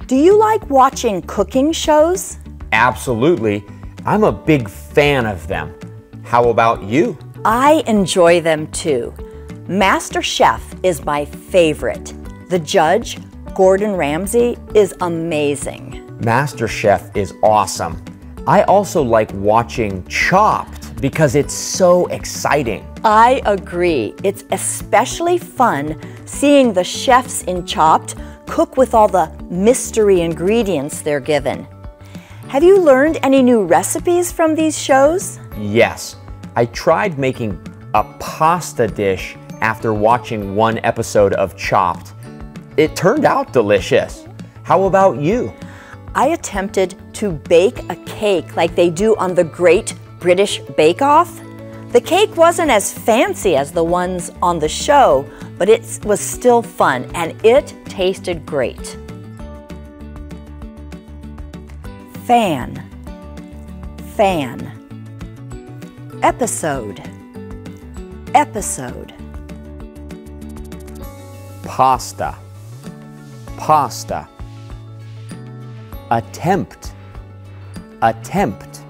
Do you like watching cooking shows? Absolutely. I'm a big fan of them. How about you? I enjoy them too. MasterChef is my favorite. The judge, Gordon Ramsay, is amazing. MasterChef is awesome. I also like watching Chopped because it's so exciting. I agree. It's especially fun seeing the chefs in Chopped cook with all the mystery ingredients they're given. Have you learned any new recipes from these shows? Yes. I tried making a pasta dish after watching one episode of Chopped. It turned out delicious. How about you? I attempted to bake a cake like they do on the Great British Bake Off. The cake wasn't as fancy as the ones on the show, but it was still fun and it tasted great. Fan, fan. Episode, episode. Pasta, pasta. Attempt, attempt.